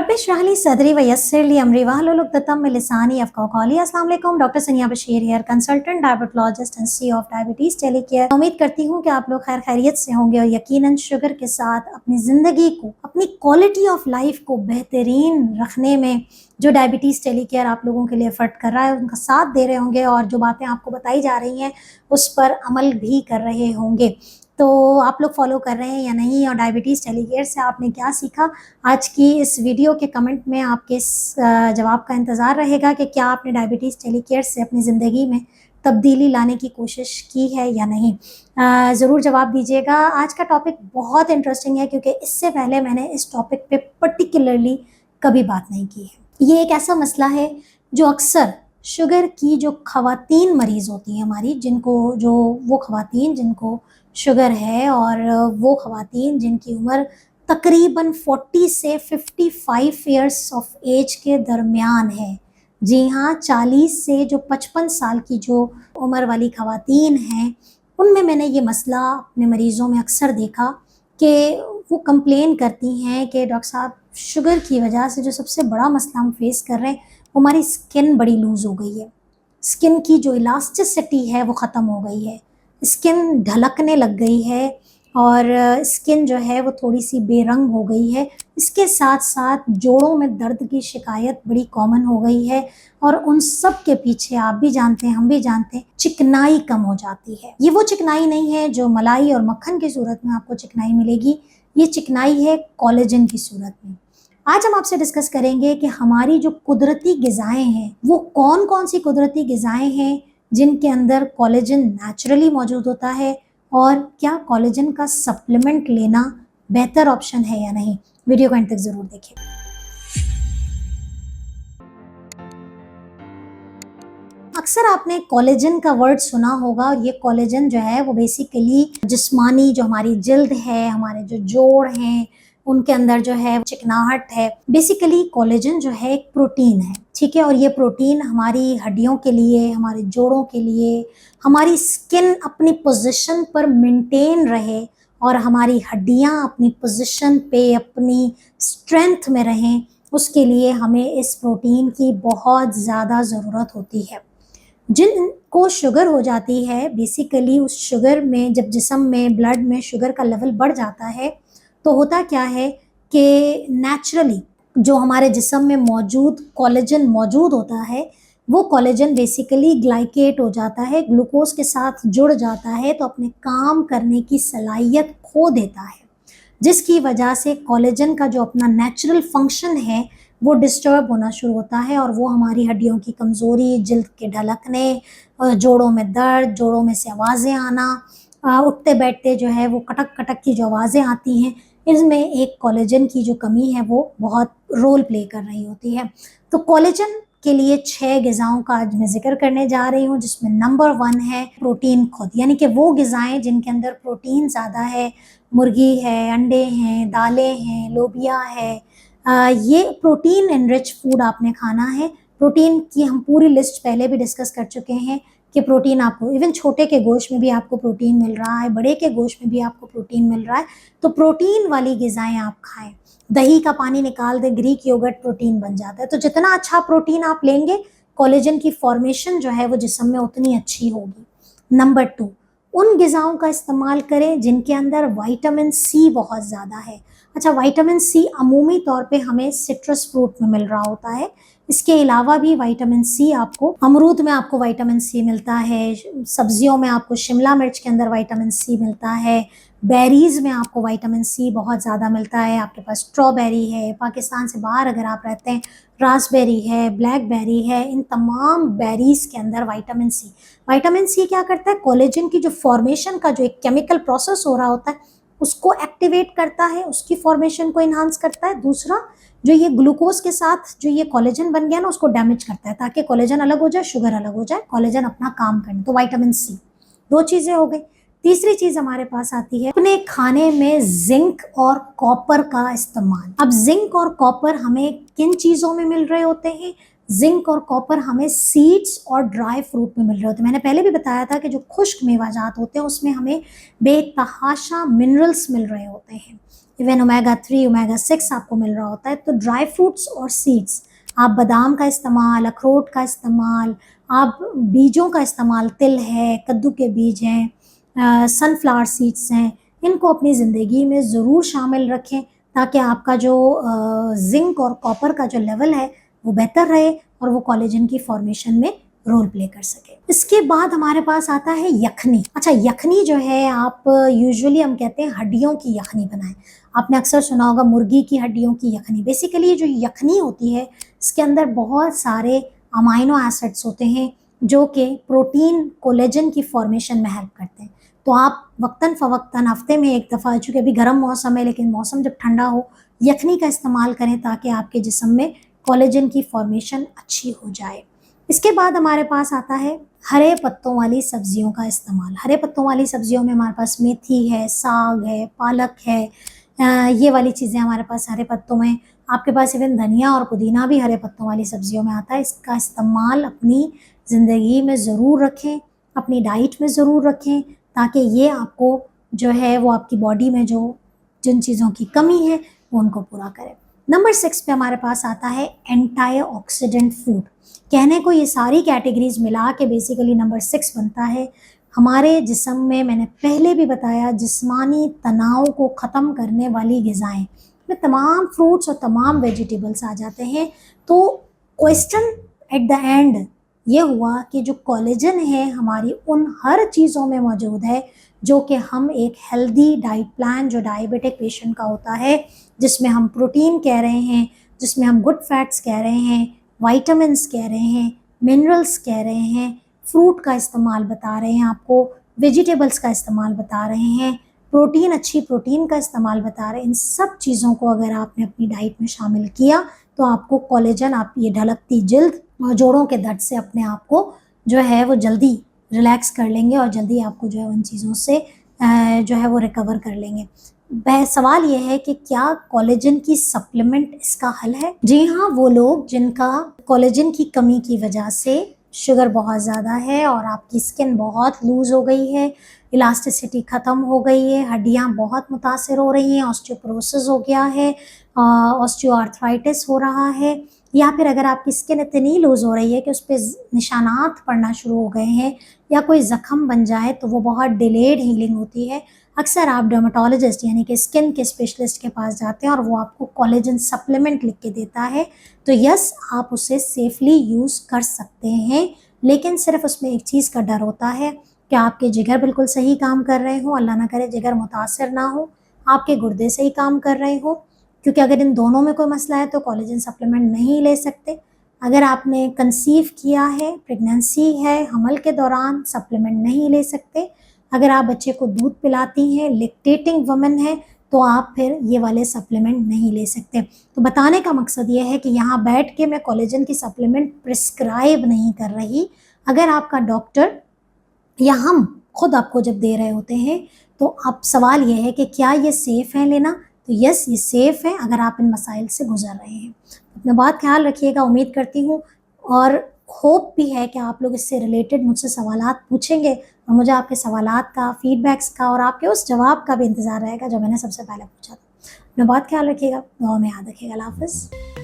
रब इश्रह ली सदरी व यस्सिर ली अमरी वाहलुल उक़दतम मिन लिसानी यफ़क़हू क़ौली। अस्सलाम वालेकुम, doctor Sania Bashir here, consultant diabetologist and CEO of Diabetes Telecare. उम्मीद करती हूँ कि आप लोग खैर खैरियत से होंगे और यकीनन शुगर के साथ अपनी ज़िंदगी को, अपनी क्वालिटी ऑफ लाइफ को बेहतरीन रखने में जो डायबिटीज़ टेलीकेयर आप लोगों के लिए एफर्ट कर रहा है, उनका साथ दे रहे होंगे और जो बातें आपको बताई जा रही हैं उस पर अमल भी कर रहे होंगे। तो आप लोग फॉलो कर रहे हैं या नहीं, और डायबिटीज़ टेलीकेयर से आपने क्या सीखा, आज की इस वीडियो के कमेंट में आपके इस जवाब का इंतज़ार रहेगा कि क्या आपने डायबिटीज़ टेलीकेयर से अपनी ज़िंदगी में तब्दीली लाने की कोशिश की है या नहीं। ज़रूर जवाब दीजिएगा। आज का टॉपिक बहुत इंटरेस्टिंग है क्योंकि इससे पहले मैंने इस टॉपिक पे पर्टिकुलरली कभी बात नहीं की है। ये एक ऐसा मसला है जो अक्सर शुगर की जो ख़वातीन मरीज़ होती हैं हमारी, वो ख़वातीन जिनको शुगर है और वो ख़वातीन जिनकी उम्र तकरीबन 40 से 55 ईयर्स ऑफ एज के दरमियान है। जी हाँ, 40 से जो 55 साल की जो उम्र वाली ख़वातीन हैं, उनमें मैंने ये मसला अपने मरीज़ों में अक्सर देखा कि वो कंप्लेन करती हैं कि डॉक्टर साहब, शुगर की वजह से जो सबसे बड़ा मसला हम फेस कर रहे हैं, वो हमारी स्किन बड़ी लूज़ हो गई है। स्किन की जो इलास्टिसिटी है वो ख़त्म हो गई है, स्किन ढलकने लग गई है और स्किन जो है वो थोड़ी सी बेरंग हो गई है। इसके साथ साथ जोड़ों में दर्द की शिकायत बड़ी कॉमन हो गई है और उन सब के पीछे आप भी जानते हैं, हम भी जानते हैं, चिकनाई कम हो जाती है। ये वो चिकनाई नहीं है जो मलाई और मक्खन की सूरत में आपको चिकनाई मिलेगी, ये चिकनाई है कोलेजन की सूरत में। आज हम आपसे डिस्कस करेंगे कि हमारी जो कुदरती ग़िज़ाएँ हैं वो कौन कौन सी कुदरती ग़िज़ाएँ हैं जिनके अंदर कोलेजन नेचुरली मौजूद होता है, और क्या कोलेजन का सप्लीमेंट लेना बेहतर ऑप्शन है या नहीं। वीडियो को अंत तक ज़रूर देखें। अक्सर आपने कोलेजन का वर्ड सुना होगा और ये कोलेजन जो है वो बेसिकली जिस्मानी जो हमारी जिल्द है, हमारे जो जोड़ हैं, उनके अंदर जो है चिकनाहट है। बेसिकली कोलेजन जो है एक प्रोटीन है, ठीक है, और ये प्रोटीन हमारी हड्डियों के लिए, हमारे जोड़ों के लिए, हमारी स्किन अपनी पोजीशन पर मेंटेन रहे और हमारी हड्डियां अपनी पोजीशन पे, अपनी स्ट्रेंथ में रहें, उसके लिए हमें इस प्रोटीन की बहुत ज़्यादा ज़रूरत होती है। जिनको शुगर हो जाती है, बेसिकली उस शुगर में जब जिस्म में, ब्लड में शुगर का लेवल बढ़ जाता है तो होता क्या है कि नेचुरली जो हमारे जिस्म में मौजूद कोलेजन मौजूद होता है, वो कोलेजन बेसिकली ग्लाइकेट हो जाता है, ग्लूकोज के साथ जुड़ जाता है, तो अपने काम करने की सलाहियत खो देता है, जिसकी वजह से कोलेजन का जो अपना नेचुरल फंक्शन है वो डिस्टर्ब होना शुरू होता है और वो हमारी हड्डियों की कमज़ोरी, जिल्द के ढलकने, जोड़ों में दर्द, जोड़ों में से आवाज़ें आना, उठते बैठते जो है वो कटक कटक की जो आवाज़ें आती हैं, इसमें एक कोलेजन की जो कमी है वो बहुत रोल प्ले कर रही होती है। तो कोलेजन के लिए 6 ग़िज़ाओं का आज मैं ज़िक्र करने जा रही हूँ, जिसमें नंबर 1 है प्रोटीन खुद, यानी कि वो ग़िज़ाएँ जिनके अंदर प्रोटीन ज़्यादा है। मुर्गी है, अंडे हैं, दालें हैं, लोबिया है, ये प्रोटीन एनरिच फूड आपने खाना है। प्रोटीन की हम पूरी लिस्ट पहले भी डिस्कस कर चुके हैं कि प्रोटीन आपको इवन छोटे के गोश्त में भी आपको प्रोटीन मिल रहा है, बड़े के गोश्त में भी आपको प्रोटीन मिल रहा है, तो प्रोटीन वाली ग़िज़ाएँ आप खाएं। दही का पानी निकाल दें, ग्रीक योगर्ट प्रोटीन बन जाता है। तो जितना अच्छा प्रोटीन आप लेंगे, कोलेजन की फॉर्मेशन जो है वो जिस्म में उतनी अच्छी होगी। नंबर 2, उन ग़िज़ाओं का इस्तेमाल करें जिनके अंदर विटामिन सी बहुत ज़्यादा है। अच्छा, विटामिन सी अमूमी तौर पे हमें सिट्रस फ्रूट में मिल रहा होता है, इसके अलावा भी विटामिन सी आपको अमरूद में आपको विटामिन सी मिलता है, सब्जियों में आपको शिमला मिर्च के अंदर विटामिन सी मिलता है, बेरीज़ में आपको विटामिन सी बहुत ज़्यादा मिलता है। आपके पास स्ट्रॉबेरी है, पाकिस्तान से बाहर अगर आप रहते हैं रास्पबेरी है, ब्लैकबेरी है, इन तमाम बेरीज़ के अंदर विटामिन सी क्या करता है, कोलेजन की जो फॉर्मेशन का जो एक केमिकल प्रोसेस हो रहा होता है उसको एक्टिवेट करता है, उसकी फॉर्मेशन को इन्हांस करता है। दूसरा, जो ये ग्लूकोज के साथ जो ये कोलेजन बन गया ना, उसको डैमेज करता है ताकि कोलेजन अलग हो जाए, शुगर अलग हो जाए, कोलेजन अपना काम करे। तो विटामिन सी, 2 चीज़ें हो गई। तीसरी चीज़ हमारे पास आती है अपने खाने में जिंक और कॉपर का इस्तेमाल। अब जिंक और कॉपर हमें किन चीज़ों में मिल रहे होते हैं? जिंक और कॉपर हमें सीड्स और ड्राई फ्रूट में मिल रहे होते हैं। मैंने पहले भी बताया था कि जो खुश्क मेवाजात होते हैं उसमें हमें बेतहाशा मिनरल्स मिल रहे होते हैं। इवन ओमेगा 3 ओमेगा 6 आपको मिल रहा होता है। तो ड्राई फ्रूट्स और सीड्स, आप बादाम का इस्तेमाल, अखरोट का इस्तेमाल, आप बीजों का इस्तेमाल, तिल है, कद्दू के बीज हैं, सनफ्लावर सीड्स हैं, इनको अपनी ज़िंदगी में ज़रूर शामिल रखें ताकि आपका जो जिंक और कॉपर का जो लेवल है वो बेहतर रहे और वो कोलेजन की फॉर्मेशन में रोल प्ले कर सके। इसके बाद हमारे पास आता है यखनी। अच्छा, यखनी जो है आप यूजुअली हम कहते हैं हड्डियों की यखनी बनाएं। आपने अक्सर सुना होगा मुर्गी की हड्डियों की यखनी। बेसिकली जो यखनी होती है इसके अंदर बहुत सारे अमाइनो एसिड्स होते हैं जो कि प्रोटीन कोलेजन की फॉर्मेशन में हेल्प करते हैं। तो आप वक्तन फ़वक्तन हफ्ते में एक दफ़ा, चूँकि अभी गर्म मौसम है लेकिन मौसम जब ठंडा हो, यखनी का इस्तेमाल करें ताकि आपके जिस्म में कोलेजन की फॉर्मेशन अच्छी हो जाए। इसके बाद हमारे पास आता है हरे पत्तों वाली सब्जियों का इस्तेमाल। हरे पत्तों वाली सब्जियों में हमारे पास मेथी है, साग है, पालक है, ये वाली चीज़ें हमारे पास हरे पत्तों में। आपके पास इवन धनिया और पुदीना भी हरे पत्तों वाली सब्जियों में आता है। इसका इस्तेमाल अपनी ज़िंदगी में ज़रूर रखें, अपनी डाइट में ज़रूर रखें ताकि ये आपको जो है वो आपकी बॉडी में जो जिन चीज़ों की कमी है वो उनको पूरा करे। नंबर 6 पे हमारे पास आता है एंटीऑक्सीडेंट फूड। कहने को ये सारी कैटेगरीज मिला के बेसिकली नंबर 6 बनता है। हमारे जिस्म में, मैंने पहले भी बताया, जिस्मानी तनाव को ख़त्म करने वाली ग़िज़ाएँ में तमाम फ्रूट्स और तमाम वेजिटेबल्स आ जाते हैं। तो क्वेश्चन एट द एंड ये हुआ कि जो कोलेजन है हमारी उन हर चीज़ों में मौजूद है जो कि हम एक हेल्दी डाइट प्लान जो डायबिटिक पेशेंट का होता है, जिसमें हम प्रोटीन कह रहे हैं, जिसमें हम गुड फैट्स कह रहे हैं, वाइटामिन्स कह रहे हैं, मिनरल्स कह रहे हैं, फ्रूट का इस्तेमाल बता रहे हैं आपको, वेजिटेबल्स का इस्तेमाल बता रहे हैं, प्रोटीन, अच्छी प्रोटीन का इस्तेमाल बता रहे हैं। इन सब चीज़ों को अगर आपने अपनी डाइट में शामिल किया तो आपको कोलेजन, आप ये ढलकती जिल्द और जोड़ों के दर्द से अपने आप को जो है वो जल्दी रिलैक्स कर लेंगे और जल्दी आपको जो है उन चीज़ों से जो है वो रिकवर कर लेंगे। सवाल ये है कि क्या कोलेजन की सप्लीमेंट इसका हल है? जी हाँ, वो लोग जिनका कोलेजन की कमी की वजह से शुगर बहुत ज़्यादा है और आपकी स्किन बहुत लूज़ हो गई है, इलास्टिसिटी ख़त्म हो गई है, हड्डियाँ बहुत मुतासिर हो रही हैं, ऑस्टियोपोरोसिस हो गया है, ऑस्टियोआर्थराइटिस हो रहा है, या फिर अगर आपकी स्किन इतनी लूज़ हो रही है कि उस पर निशानात पड़ना शुरू हो गए हैं या कोई ज़ख़म बन जाए तो वो बहुत डिलेड हीलिंग होती है। अक्सर आप डर्मेटोलॉजिस्ट यानी कि स्किन के स्पेशलिस्ट के पास जाते हैं और वो आपको कोलेजन सप्लीमेंट लिख के देता है। तो यस, आप उसे सेफली यूज़ कर सकते हैं, लेकिन सिर्फ उसमें एक चीज़ का डर होता है कि आपके जिगर बिल्कुल सही काम कर रहे हो, अल्लाह ना करे जिगर मुतासिर ना हो, आपके गुर्दे सही काम कर रहे हो, क्योंकि अगर इन दोनों में कोई मसला है तो कोलेजन सप्लीमेंट नहीं ले सकते। अगर आपने कंसीव किया है, प्रेगनेंसी है, हमल के दौरान सप्लीमेंट नहीं ले सकते। अगर आप बच्चे को दूध पिलाती हैं, लैक्टेटिंग वुमन है, तो आप फिर ये वाले सप्लीमेंट नहीं ले सकते। तो बताने का मकसद ये है कि यहाँ बैठ के मैं कोलेजन की सप्लीमेंट प्रिस्क्राइब नहीं कर रही। अगर आपका डॉक्टर या हम खुद आपको जब दे रहे होते हैं तो अब सवाल ये है कि क्या ये सेफ़ है लेना? तो यस, ये सेफ़ है अगर आप इन मसाइल से गुजर रहे हैं। अपना बहुत ख्याल रखिएगा। उम्मीद करती हूँ और होप भी है कि आप लोग इससे रिलेटेड मुझसे सवालात पूछेंगे और मुझे आपके सवालात का, फीडबैक्स का और आपके उस जवाब का भी इंतज़ार रहेगा जो मैंने सबसे पहले पूछा था। अपना बहुत ख्याल रखिएगा, दुआ में याद रखिएगा। अल्लाह हाफ़िज़।